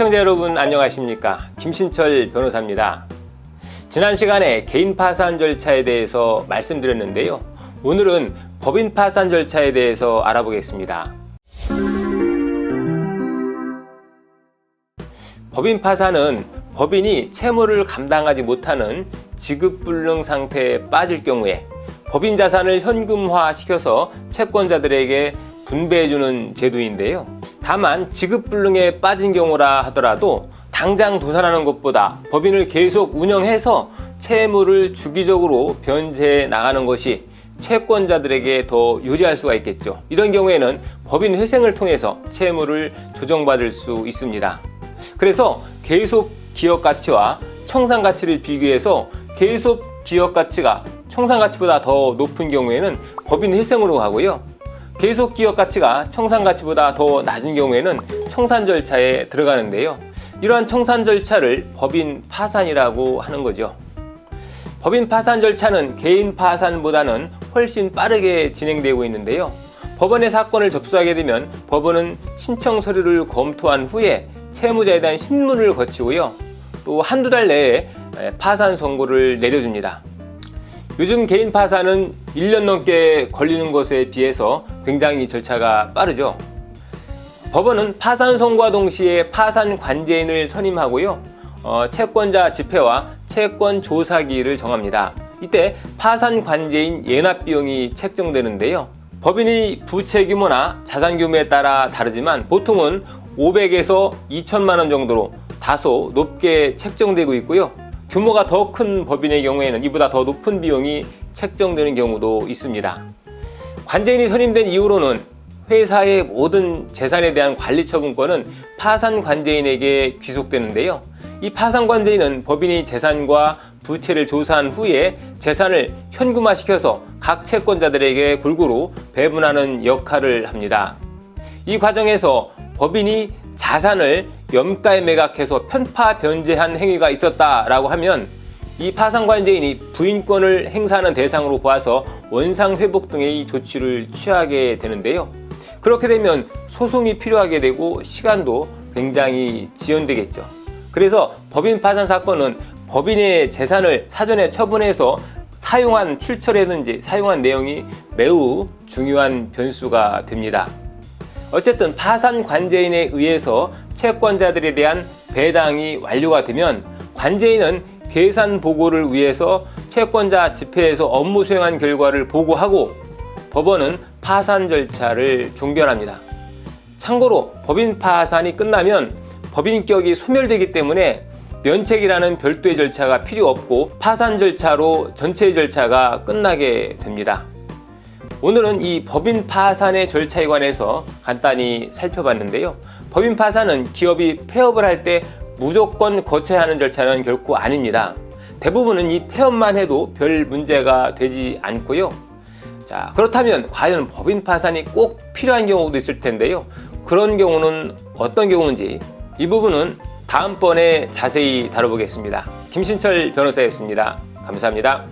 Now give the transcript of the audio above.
시청자 여러분 안녕하십니까? 김신철 변호사입니다. 지난 시간에 개인 파산 절차에 대해서 말씀드렸는데요. 오늘은 법인 파산 절차에 대해서 알아보겠습니다. 법인 파산은 법인이 채무를 감당하지 못하는 지급불능 상태에 빠질 경우에 법인 자산을 현금화시켜서 채권자들에게 분배해주는 제도인데요. 다만 지급불능에 빠진 경우라 하더라도 당장 도산하는 것보다 법인을 계속 운영해서 채무를 주기적으로 변제해 나가는 것이 채권자들에게 더 유리할 수가 있겠죠. 이런 경우에는 법인 회생을 통해서 채무를 조정받을 수 있습니다. 그래서 계속 기업가치와 청산가치를 비교해서 계속 기업가치가 청산가치보다 더 높은 경우에는 법인 회생으로 가고요. 계속 기업가치가 청산가치보다 더 낮은 경우에는 청산 절차에 들어가는데요. 이러한 청산 절차를 법인 파산이라고 하는 거죠. 법인 파산 절차는 개인 파산보다는 훨씬 빠르게 진행되고 있는데요. 법원에 사건을 접수하게 되면 법원은 신청 서류를 검토한 후에 채무자에 대한 신문을 거치고요. 또 한두 달 내에 파산 선고를 내려줍니다. 요즘 개인 파산은 1년 넘게 걸리는 것에 비해서 굉장히 절차가 빠르죠. 법원은 파산 선고와 동시에 파산 관제인을 선임하고요. 채권자 집회와 채권 조사기일을 정합니다. 이때 파산 관제인 예납 비용이 책정되는데요. 법인의 부채 규모나 자산 규모에 따라 다르지만 보통은 500에서 2천만 원 정도로 다소 높게 책정되고 있고요. 규모가 더 큰 법인의 경우에는 이보다 더 높은 비용이 책정되는 경우도 있습니다. 관제인이 선임된 이후로는 회사의 모든 재산에 대한 관리 처분권은 파산 관제인에게 귀속되는데요. 이 파산 관제인은 법인이 재산과 부채를 조사한 후에 재산을 현금화시켜서 각 채권자들에게 골고루 배분하는 역할을 합니다. 이 과정에서 법인이 자산을 염가에 매각해서 편파 변제한 행위가 있었다라고 하면 이 파산관제인이 부인권을 행사하는 대상으로 보아서 원상회복 등의 조치를 취하게 되는데요. 그렇게 되면 소송이 필요하게 되고 시간도 굉장히 지연되겠죠. 그래서 법인 파산 사건은 법인의 재산을 사전에 처분해서 사용한 출처라든지 사용한 내용이 매우 중요한 변수가 됩니다. 어쨌든 파산 관제인에 의해서 채권자들에 대한 배당이 완료가 되면 관제인은 계산 보고를 위해서 채권자 집회에서 업무 수행한 결과를 보고하고 법원은 파산 절차를 종결합니다. 참고로 법인 파산이 끝나면 법인격이 소멸되기 때문에 면책이라는 별도의 절차가 필요 없고 파산 절차로 전체 절차가 끝나게 됩니다. 오늘은 이 법인 파산의 절차에 관해서 간단히 살펴봤는데요. 법인 파산은 기업이 폐업을 할 때 무조건 거쳐야 하는 절차는 결코 아닙니다. 대부분은 이 폐업만 해도 별 문제가 되지 않고요. 자, 그렇다면 과연 법인 파산이 꼭 필요한 경우도 있을 텐데요. 그런 경우는 어떤 경우인지 이 부분은 다음번에 자세히 다뤄보겠습니다. 김신철 변호사였습니다. 감사합니다.